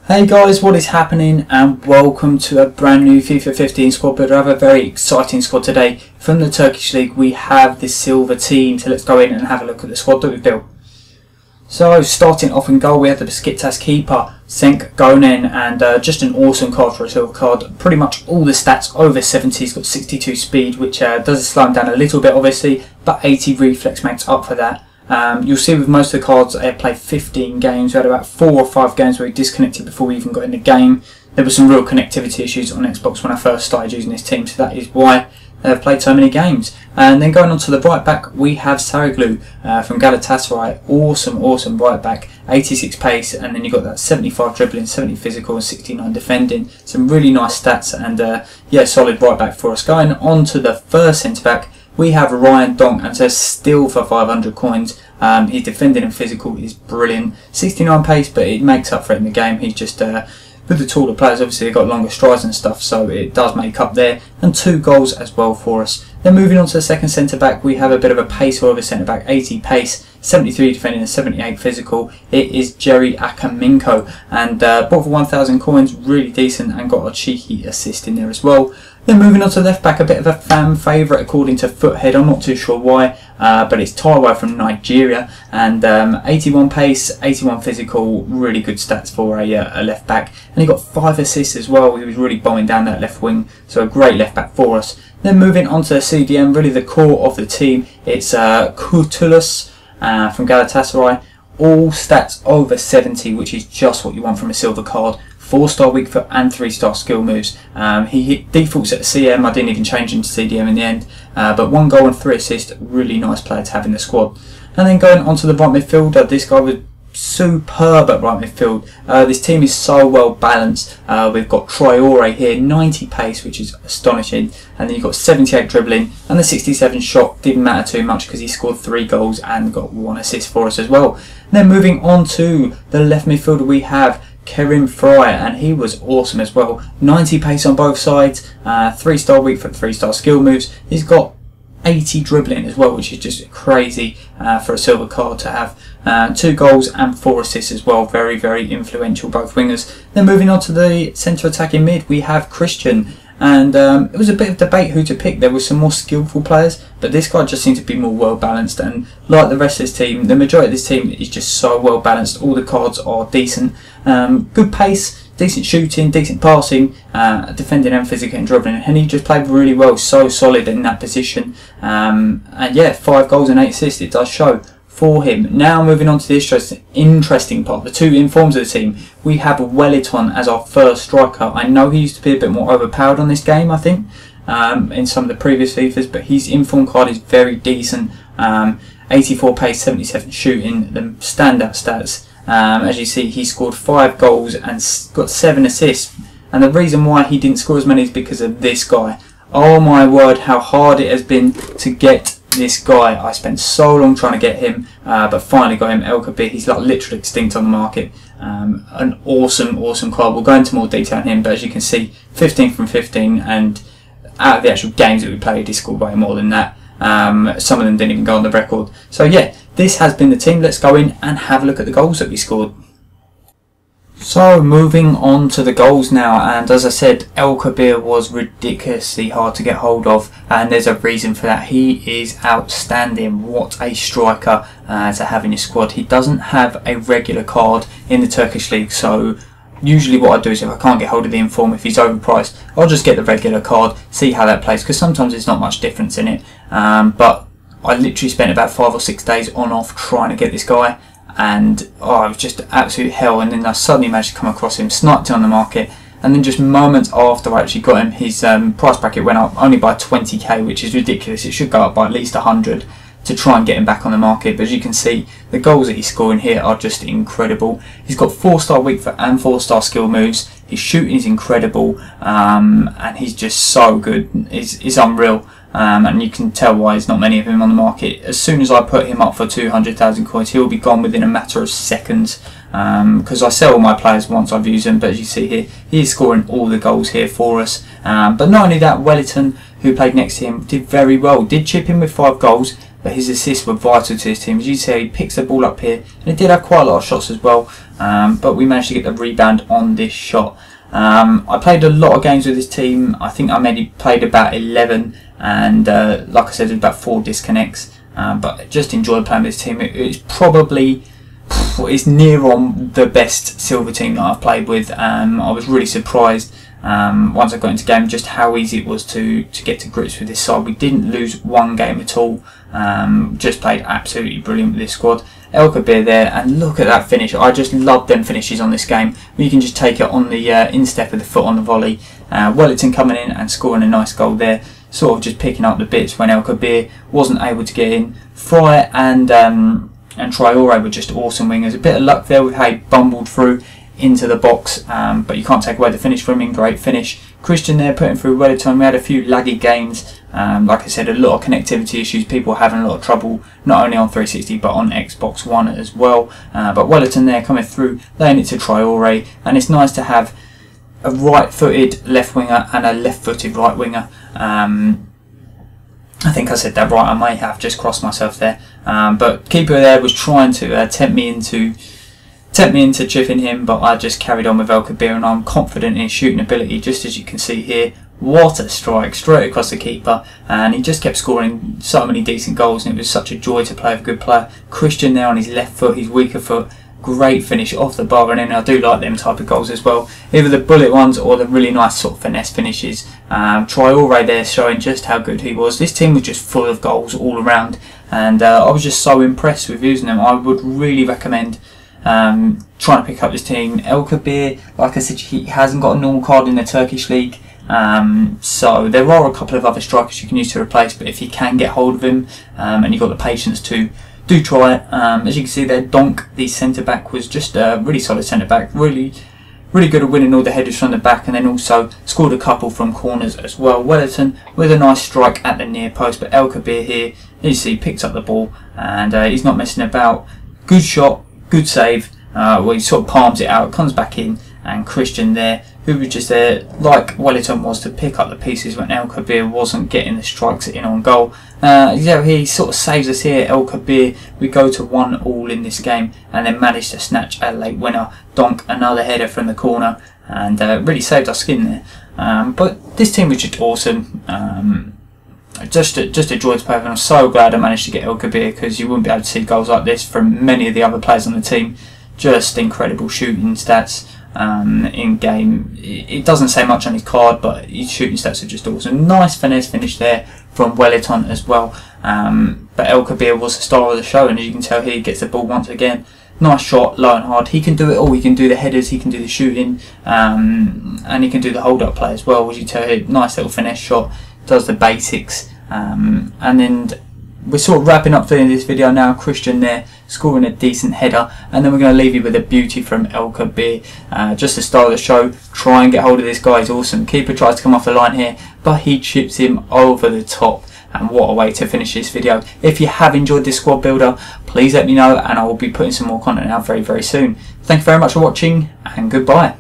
Hey guys, what is happening, and welcome to a brand new FIFA 15 squad builder. I have a very exciting squad today. From the Turkish League we have the silver team, so let's go in and have a look at the squad that we've built. So starting off in goal we have the Besiktas keeper, Cenk Gönen, and just an awesome card for a silver card. Pretty much all the stats over 70, he's got 62 speed, which does slow him down a little bit obviously, but 80 reflex makes up for that. You'll see with most of the cards I played 15 games. We had about 4 or 5 games where we disconnected before we even got in the game. There were some real connectivity issues on Xbox when I first started using this team, so that is why I've played so many games. And then going on to the right back we have Sarıglu from Galatasaray. Awesome right back, 86 pace, and then you've got that 75 dribbling, 70 physical and 69 defending. Some really nice stats, and yeah, solid right back for us. Going on to the first centre back we have Ryan Donk, and so still for 500 coins. His defending and physical is brilliant. 69 pace, but it makes up for it in the game. He's just, with the taller players, obviously they've got longer strides and stuff, so it does make up there. And 2 goals as well for us. Then moving on to the second centre back, we have a bit of a pace over centre back, 80 pace, 73 defending and 78 physical. It is Jerry Akaminko, and bought for 1,000 coins, really decent, and got a cheeky assist in there as well. Then moving on to left back, a bit of a fan favourite according to Foothead, I'm not too sure why, but it's Taiwo from Nigeria, and 81 pace, 81 physical, really good stats for a left back, and he got 5 assists as well. He was really bombing down that left wing, so a great left back for us. Then moving on to the CDM, really the core of the team, it's Kurtulus from Galatasaray. All stats over 70, which is just what you want from a silver card. 4-star weak foot and 3-star skill moves. He defaults at CM, I didn't even change him to CDM in the end, but 1 goal and 3 assists, really nice player to have in the squad. And then going on to the right midfielder, this guy was superb at right midfield. This team is so well balanced. We've got Traore here, 90 pace, which is astonishing, and then you've got 78 dribbling, and the 67 shot didn't matter too much because he scored 3 goals and got 1 assist for us as well. And then moving on to the left midfielder we have Kerim Fryer, and he was awesome as well. 90 pace on both sides, 3-star weak foot, 3-star skill moves. He's got 80 dribbling as well, which is just crazy for a silver card to have. 2 goals and 4 assists as well. Very influential, both wingers. Then moving on to the centre attacking mid, we have Christian. And it was a bit of debate who to pick. There were some more skillful players, but this guy just seemed to be more well balanced, and like the rest of this team, the majority of this team is just so well balanced. All the cards are decent, good pace, decent shooting, decent passing, defending and physical and dribbling, and he just played really well, so solid in that position. And yeah, 5 goals and 8 assists, it does show for him. Now moving on to the interesting part, the 2 informs of the team. We have Wellington as our first striker. I know he used to be a bit more overpowered on this game, I think, in some of the previous FIFAs, but his inform card is very decent. 84 pace, 77 shooting, the standout stats. As you see, he scored 5 goals and got 7 assists, and the reason why he didn't score as many is because of this guy. Oh my word, how hard it has been to get this guy. I spent so long trying to get him, but finally got him. El Kabir, he's like literally extinct on the market. An awesome card. We'll go into more detail on him, but as you can see, 15 from 15, and out of the actual games that we played, he scored way more than that. Some of them didn't even go on the record. So yeah, this has been the team. Let's go in and have a look at the goals that we scored. So moving on to the goals now, and as I said, El Kabir was ridiculously hard to get hold of, and there's a reason for that. He is outstanding. What a striker to have in your squad. He doesn't have a regular card in the Turkish League, so usually what I do is if I can't get hold of the inform, if he's overpriced, I'll just get the regular card, see how that plays, because sometimes there's not much difference in it. But I literally spent about 5 or 6 days on off trying to get this guy, and oh, it was just absolute hell. And then I suddenly managed to come across him, sniped him on the market, and then just moments after I actually got him, his price bracket went up only by 20k, which is ridiculous. It should go up by at least 100 to try and get him back on the market. But as you can see, the goals that he's scoring here are just incredible. He's got 4-star weak foot and 4-star skill moves. His shooting is incredible, and he's just so good. It's unreal. And you can tell why there's not many of him on the market. As soon as I put him up for 200,000 coins, he'll be gone within a matter of seconds, because I sell all my players once I've used them. But as you see here, he is scoring all the goals here for us. But not only that, Wellington, who played next to him, did very well. Did chip in with 5 goals, but his assists were vital to his team. As you see, he picks the ball up here, and he did have quite a lot of shots as well, but we managed to get the rebound on this shot. I played a lot of games with this team. I think I maybe played about 11, and like I said, there's about 4 disconnects, but I just enjoyed playing with this team. It's probably near on the best silver team that I've played with. I was really surprised once I got into game just how easy it was to get to grips with this side. We didn't lose one game at all. Just played absolutely brilliant with this squad. El Kabir there, and look at that finish. I just love them finishes on this game. You can just take it on the instep of the foot on the volley. Wellington coming in and scoring a nice goal there, sort of just picking up the bits when El Kabir wasn't able to get in. Fry and Traore were just awesome wingers. A bit of luck there with how he bumbled through into the box, but you can't take away the finish from him. Great finish. Christian there putting through Wellington. We had a few laggy games. Like I said, a lot of connectivity issues. People having a lot of trouble, not only on 360 but on Xbox One as well. But Wellington there coming through, laying it to Traore, and it's nice to have a right-footed left winger and a left-footed right winger. I think I said that right. I may have just crossed myself there. But keeper there was trying to tempt me into chipping him, but I just carried on with El Kabir, and I'm confident in his shooting ability, just as you can see here. What a strike, straight across the keeper, and he just kept scoring so many decent goals, and it was such a joy to play with a good player. Christian there on his left foot, his weaker foot, great finish off the bar, and then I do like them type of goals as well, either the bullet ones or the really nice sort of finesse finishes. Traore there showing just how good he was. This team was just full of goals all around, and I was just so impressed with using them. I would really recommend trying to pick up this team. El Kabir, like I said, he hasn't got a normal card in the Turkish league, so there are a couple of other strikers you can use to replace, but if you can get hold of him and you've got the patience to, do try it. As you can see there, Donk, the centre back, was just a really solid centre back, really good at winning all the headers from the back, and then also scored a couple from corners as well. Wellington with a nice strike at the near post, but El Kabir here, you see, picks up the ball, and he's not messing about. Good shot, good save. Well, he sort of palms it out, comes back in, and Christian there, who was just there like Wellington was, to pick up the pieces when El Kabir wasn't getting the strikes in on goal. Yeah, he sort of saves us here. El Kabir, we go to 1-1 in this game, and then managed to snatch a late winner. Donk, another header from the corner, and really saved our skin there. But this team was just awesome. Just a joy to play with, and I'm so glad I managed to get El Kabir, because you wouldn't be able to see goals like this from many of the other players on the team. Just incredible shooting stats in game. It doesn't say much on his card, but his shooting stats are just awesome. Nice finesse finish there from Wellington as well. But El Kabir was the star of the show, and as you can tell here, he gets the ball once again. Nice shot, low and hard. He can do it all. He can do the headers, he can do the shooting, and he can do the hold-up play as well. As you can tell here, nice little finesse shot. Does the basics, and then we're sort of wrapping up doing this video now. Christian there scoring a decent header, and then we're going to leave you with a beauty from El Kabir. Just to start the show, try and get hold of this guy. He's awesome. Keeper tries to come off the line here, but he chips him over the top, and what a way to finish this video. If you have enjoyed this squad builder, please let me know, and I will be putting some more content out very soon. Thank you very much for watching, and goodbye.